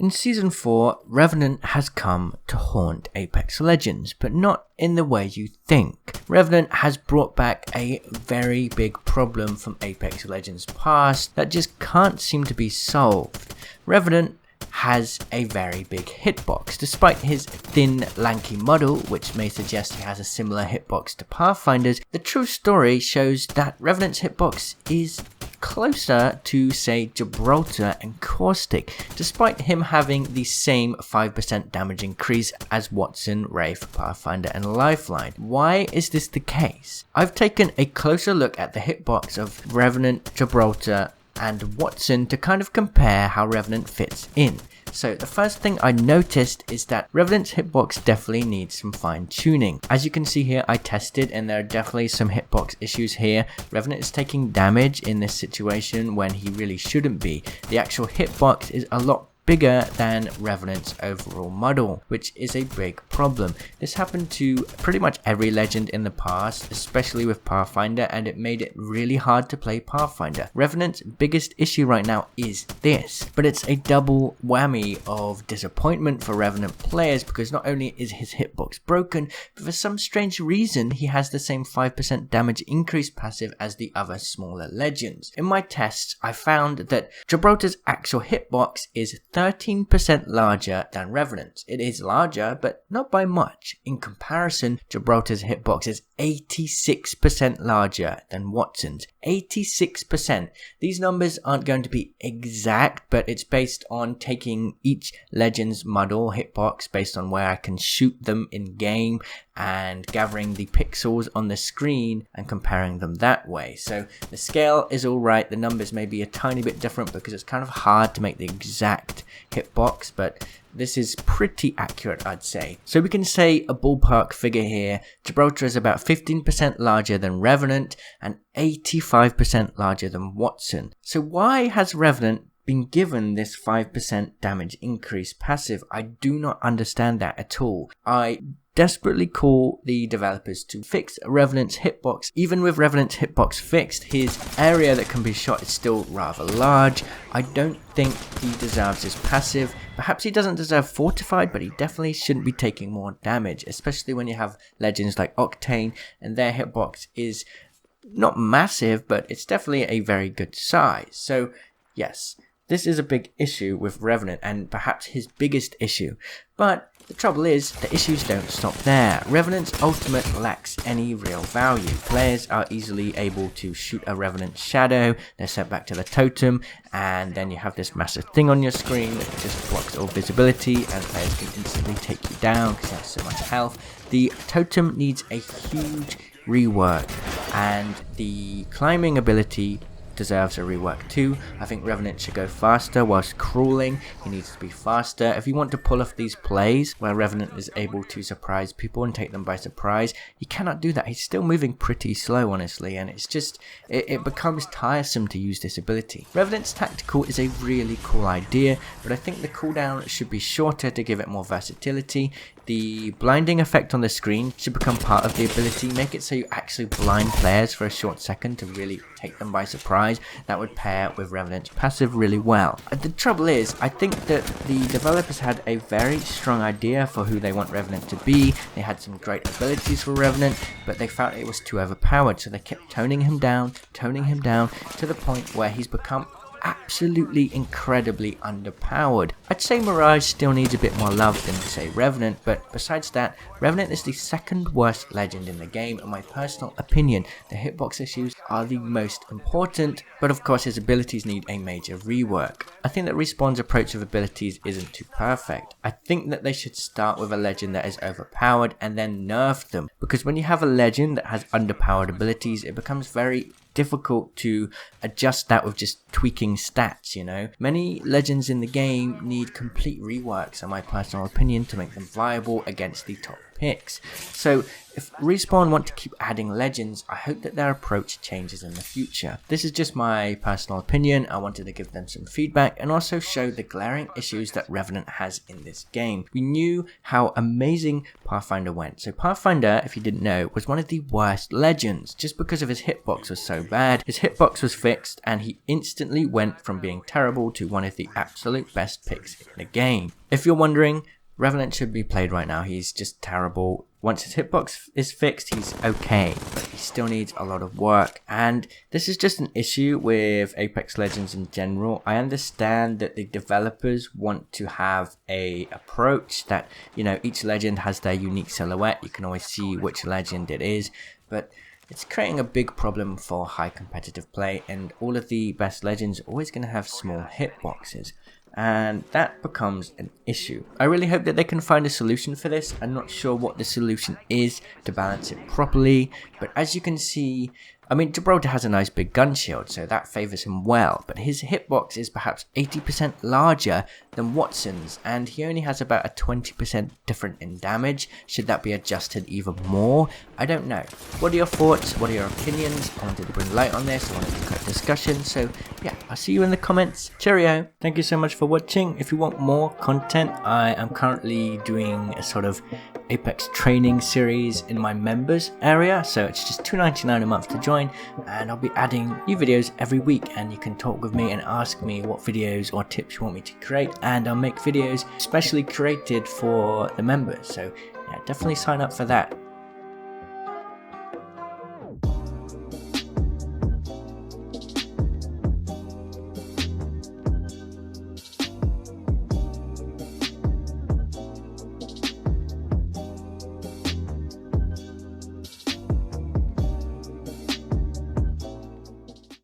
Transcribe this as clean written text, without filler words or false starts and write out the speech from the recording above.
In Season 4, Revenant has come to haunt Apex Legends, but not in the way you think. Revenant has brought back a very big problem from Apex Legends past that just can't seem to be solved. Revenant has a very big hitbox. Despite his thin, lanky model, which may suggest he has a similar hitbox to Pathfinder's, the true story shows that Revenant's hitbox is closer to, say, Gibraltar and Caustic, despite him having the same 5% damage increase as Watson, Wraith, Pathfinder and Lifeline. Why is this the case? I've taken a closer look at the hitbox of Revenant, Gibraltar and Watson to kind of compare how Revenant fits in. So the first thing I noticed is that Revenant's hitbox definitely needs some fine tuning. As you can see here, I tested and there are definitely some hitbox issues here. Revenant is taking damage in this situation when he really shouldn't be. The actual hitbox is a lot bigger than Revenant's overall model, which is a big problem. This happened to pretty much every legend in the past, especially with Pathfinder, and it made it really hard to play Pathfinder. Revenant's biggest issue right now is this, but it's a double whammy of disappointment for Revenant players because not only is his hitbox broken, but for some strange reason he has the same 5% damage increase passive as the other smaller legends. In my tests, I found that Gibraltar's actual hitbox is 13% larger than Revenant's. It is larger, but not by much. In comparison, Gibraltar's hitbox is 86% larger than Watson's. 86%. These numbers aren't going to be exact, but it's based on taking each legend's model hitbox based on where I can shoot them in game and gathering the pixels on the screen and comparing them that way. So the scale is alright, the numbers may be a tiny bit different because it's kind of hard to make the exact hitbox, but this is pretty accurate, I'd say. So we can say a ballpark figure here. Gibraltar is about 15% larger than Revenant and 85% larger than Watson. So why has Revenant been given this 5% damage increase passive? I do not understand that at all. I desperately call the developers to fix Revenant's hitbox. Even with Revenant's hitbox fixed, his area that can be shot is still rather large. I don't think he deserves his passive. Perhaps he doesn't deserve Fortified, but he definitely shouldn't be taking more damage, especially when you have legends like Octane and their hitbox is not massive, but it's definitely a very good size. So yes, this is a big issue with Revenant and perhaps his biggest issue. But the trouble is, the issues don't stop there. Revenant's ultimate lacks any real value. Players are easily able to shoot a Revenant shadow, they're sent back to the totem, and then you have this massive thing on your screen that just blocks all visibility, and players can instantly take you down because you have so much health. The totem needs a huge rework, and the climbing ability deserves a rework too. I think Revenant should go faster whilst crawling. He needs to be faster. If you want to pull off these plays where Revenant is able to surprise people and take them by surprise, he cannot do that. He's still moving pretty slow, honestly, and it's just, it becomes tiresome to use this ability. Revenant's tactical is a really cool idea, but I think the cooldown should be shorter to give it more versatility. The blinding effect on the screen should become part of the ability. Make it so you actually blind players for a short second to really take them by surprise. That would pair with Revenant's passive really well. The trouble is, I think that the developers had a very strong idea for who they want Revenant to be. They had some great abilities for Revenant, but they felt it was too overpowered, so they kept toning him down to the point where he's become absolutely incredibly underpowered. I'd say Mirage still needs a bit more love than, say, Revenant, but besides that, Revenant is the second worst legend in the game. In my personal opinion, the hitbox issues are the most important, but of course his abilities need a major rework. I think that Respawn's approach of abilities isn't too perfect. I think that they should start with a legend that is overpowered and then nerf them, because when you have a legend that has underpowered abilities, it becomes very difficult to adjust that with just tweaking stats, you know. Many legends in the game need complete reworks, in my personal opinion, to make them viable against the top picks. So if Respawn want to keep adding legends, I hope that their approach changes in the future. This is just my personal opinion. I wanted to give them some feedback and also show the glaring issues that Revenant has in this game. We knew how amazing Pathfinder went. So Pathfinder, if you didn't know, was one of the worst legends just because of his hitbox was so bad. His hitbox was fixed and he instantly went from being terrible to one of the absolute best picks in the game. If you're wondering, Revenant should be played right now. He's just terrible. Once his hitbox is fixed, he's okay, but he still needs a lot of work. And this is just an issue with Apex Legends in general. I understand that the developers want to have a approach that, you know, each legend has their unique silhouette. You can always see which legend it is, but it's creating a big problem for high competitive play, and all of the best legends are always going to have small hitboxes. And that becomes an issue. I really hope that they can find a solution for this. I'm not sure what the solution is to balance it properly, but as you can see, I mean, Gibraltar has a nice big gun shield, so that favors him well, but his hitbox is perhaps 80% larger than Watson's, and he only has about a 20% difference in damage. Should that be adjusted even more? I don't know. What are your thoughts? What are your opinions? I wanted to bring light on this. I wanted to cut discussion, so yeah, I'll see you in the comments. Cheerio! Thank you so much for watching. If you want more content, I am currently doing a sort of Apex training series in my members area, so it's just $2.99 a month to join, and I'll be adding new videos every week, and you can talk with me and ask me what videos or tips you want me to create, and I'll make videos specially created for the members. So yeah, definitely sign up for that.